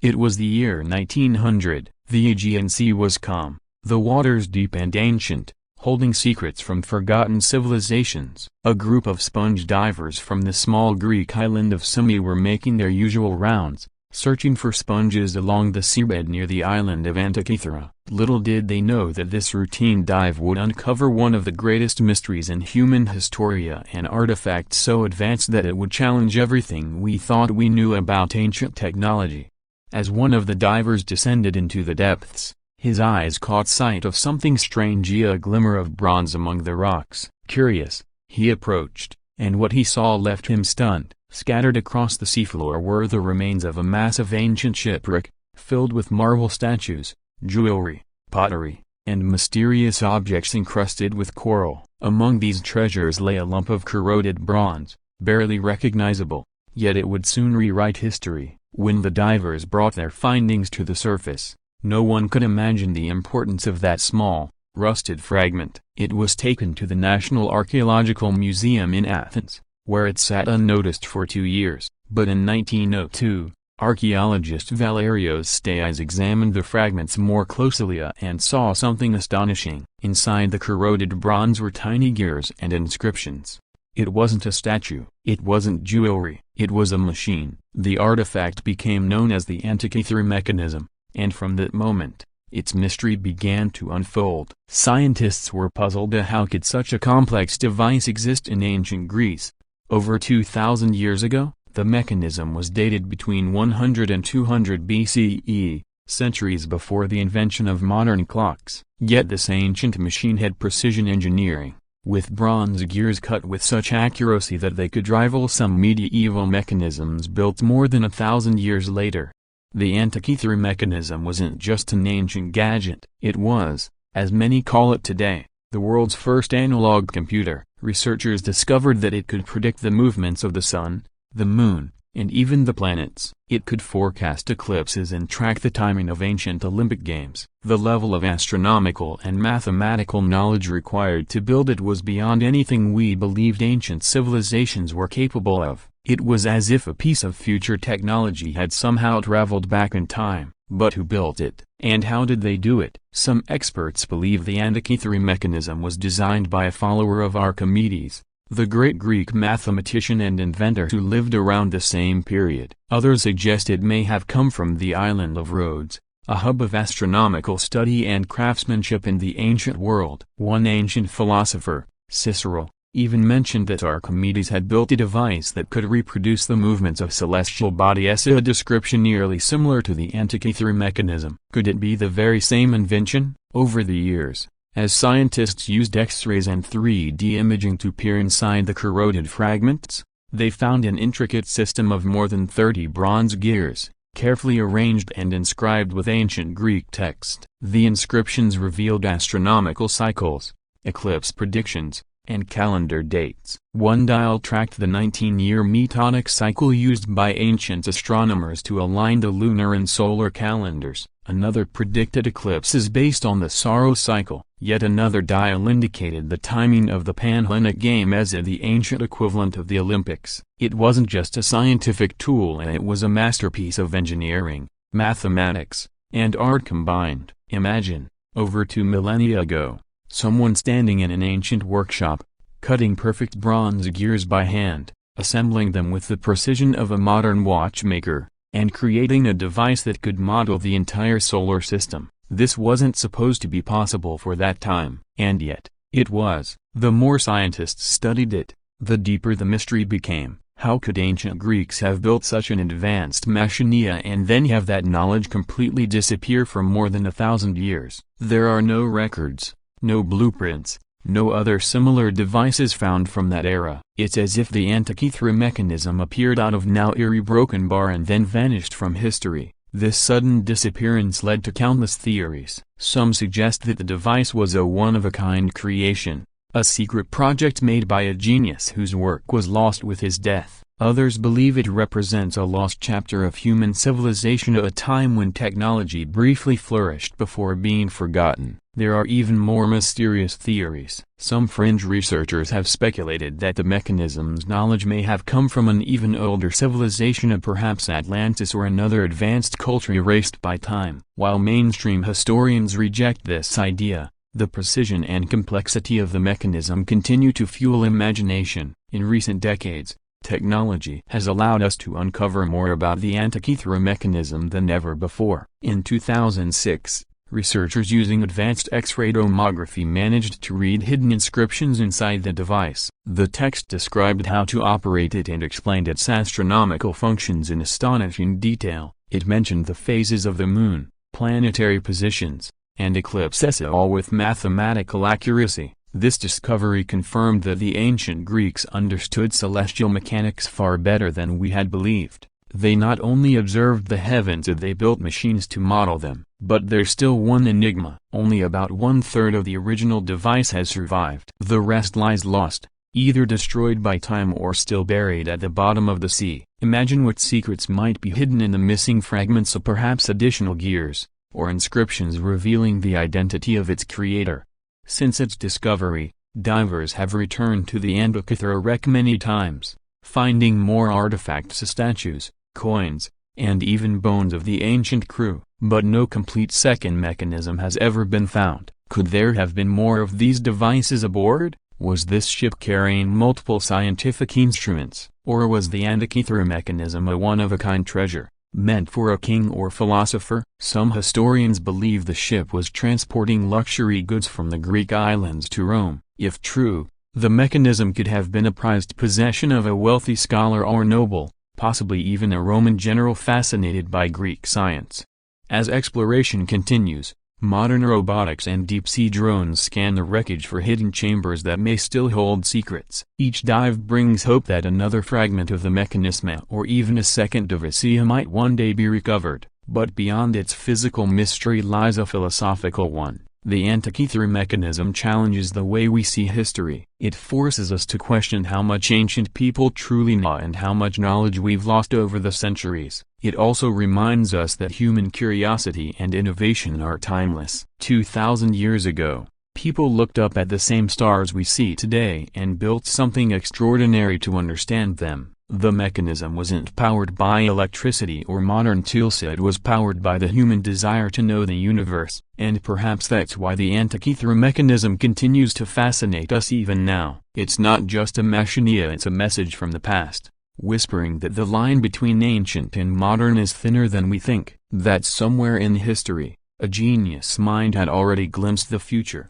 It was the year 1900, the Aegean Sea was calm, the waters deep and ancient, holding secrets from forgotten civilizations. A group of sponge divers from the small Greek island of Simi were making their usual rounds, searching for sponges along the seabed near the island of Antikythera. Little did they know that this routine dive would uncover one of the greatest mysteries in human historia, an artifact so advanced that it would challenge everything we thought we knew about ancient technology. As one of the divers descended into the depths, his eyes caught sight of something strange, a glimmer of bronze among the rocks. Curious, he approached, and what he saw left him stunned. Scattered across the seafloor were the remains of a massive ancient shipwreck, filled with marble statues, jewelry, pottery, and mysterious objects encrusted with coral. Among these treasures lay a lump of corroded bronze, barely recognizable, yet it would soon rewrite history. When the divers brought their findings to the surface, no one could imagine the importance of that small, rusted fragment. It was taken to the National Archaeological Museum in Athens, where it sat unnoticed for 2 years. But in 1902, archaeologist Valerios Stais examined the fragments more closely and saw something astonishing. Inside the corroded bronze were tiny gears and inscriptions. It wasn't a statue, it wasn't jewelry, it was a machine. The artifact became known as the Antikythera Mechanism, and from that moment, its mystery began to unfold. Scientists were puzzled how could such a complex device exist in ancient Greece. Over 2,000 years ago, the mechanism was dated between 100 and 200 BCE, centuries before the invention of modern clocks. Yet this ancient machine had precision engineering, with bronze gears cut with such accuracy that they could rival some medieval mechanisms built more than 1,000 years later. The Antikythera Mechanism wasn't just an ancient gadget. It was, as many call it today, the world's first analog computer. Researchers discovered that it could predict the movements of the sun, the moon, and even the planets. It could forecast eclipses and track the timing of ancient Olympic Games. The level of astronomical and mathematical knowledge required to build it was beyond anything we believed ancient civilizations were capable of. It was as if a piece of future technology had somehow traveled back in time. But who built it, and how did they do it? Some experts believe the Antikythera Mechanism was designed by a follower of Archimedes, the great Greek mathematician and inventor who lived around the same period. Others suggest it may have come from the island of Rhodes, a hub of astronomical study and craftsmanship in the ancient world. One ancient philosopher, Cicero, even mentioned that Archimedes had built a device that could reproduce the movements of celestial bodies, a description nearly similar to the Antikythera Mechanism. Could it be the very same invention? Over the years, as scientists used X-rays and 3D imaging to peer inside the corroded fragments, they found an intricate system of more than 30 bronze gears, carefully arranged and inscribed with ancient Greek text. The inscriptions revealed astronomical cycles, eclipse predictions, and calendar dates. One dial tracked the 19-year metonic cycle used by ancient astronomers to align the lunar and solar calendars. Another predicted eclipses based on the Saros cycle. Yet another dial indicated the timing of the Panhellenic Games as the ancient equivalent of the Olympics. It wasn't just a scientific tool, and it was a masterpiece of engineering, mathematics, and art combined. Imagine, over 2 millennia ago, someone standing in an ancient workshop, cutting perfect bronze gears by hand, assembling them with the precision of a modern watchmaker, and creating a device that could model the entire solar system. This wasn't supposed to be possible for that time. And yet, it was. The more scientists studied it, the deeper the mystery became. How could ancient Greeks have built such an advanced machina and then have that knowledge completely disappear for more than 1,000 years? There are no records, no blueprints, no other similar devices found from that era. It's as if the Antikythera Mechanism appeared out of now-eerie broken bar and then vanished from history. This sudden disappearance led to countless theories. Some suggest that the device was a one-of-a-kind creation, a secret project made by a genius whose work was lost with his death. Others believe it represents a lost chapter of human civilization, a time when technology briefly flourished before being forgotten. There are even more mysterious theories. Some fringe researchers have speculated that the mechanism's knowledge may have come from an even older civilization, of perhaps Atlantis or another advanced culture erased by time. While mainstream historians reject this idea, the precision and complexity of the mechanism continue to fuel imagination. In recent decades, technology has allowed us to uncover more about the Antikythera mechanism than ever before. In 2006, researchers using advanced X-ray tomography managed to read hidden inscriptions inside the device. The text described how to operate it and explained its astronomical functions in astonishing detail. It mentioned the phases of the moon, planetary positions, and eclipses, all with mathematical accuracy. This discovery confirmed that the ancient Greeks understood celestial mechanics far better than we had believed. They not only observed the heavens, they built machines to model them. But there's still one enigma. Only about 1/3 of the original device has survived. The rest lies lost, either destroyed by time or still buried at the bottom of the sea. Imagine what secrets might be hidden in the missing fragments, of perhaps additional gears, or inscriptions revealing the identity of its creator. Since its discovery, divers have returned to the Antikythera wreck many times, finding more artifacts, statues, coins, and even bones of the ancient crew. But no complete second mechanism has ever been found. Could there have been more of these devices aboard? Was this ship carrying multiple scientific instruments? Or was the Antikythera mechanism a one-of-a-kind treasure, meant for a king or philosopher? Some historians believe the ship was transporting luxury goods from the Greek islands to Rome. If true, the mechanism could have been a prized possession of a wealthy scholar or noble, possibly even a Roman general fascinated by Greek science. As exploration continues, modern robotics and deep-sea drones scan the wreckage for hidden chambers that may still hold secrets. Each dive brings hope that another fragment of the mechanism or even a second device might one day be recovered. But beyond its physical mystery lies a philosophical one. The Antikythera mechanism challenges the way we see history. It forces us to question how much ancient people truly know and how much knowledge we've lost over the centuries. It also reminds us that human curiosity and innovation are timeless. 2,000 years ago, people looked up at the same stars we see today and built something extraordinary to understand them. The mechanism wasn't powered by electricity or modern tools, it was powered by the human desire to know the universe. And perhaps that's why the Antikythera mechanism continues to fascinate us even now. It's not just a machina, it's a message from the past, whispering that the line between ancient and modern is thinner than we think. That somewhere in history, a genius mind had already glimpsed the future.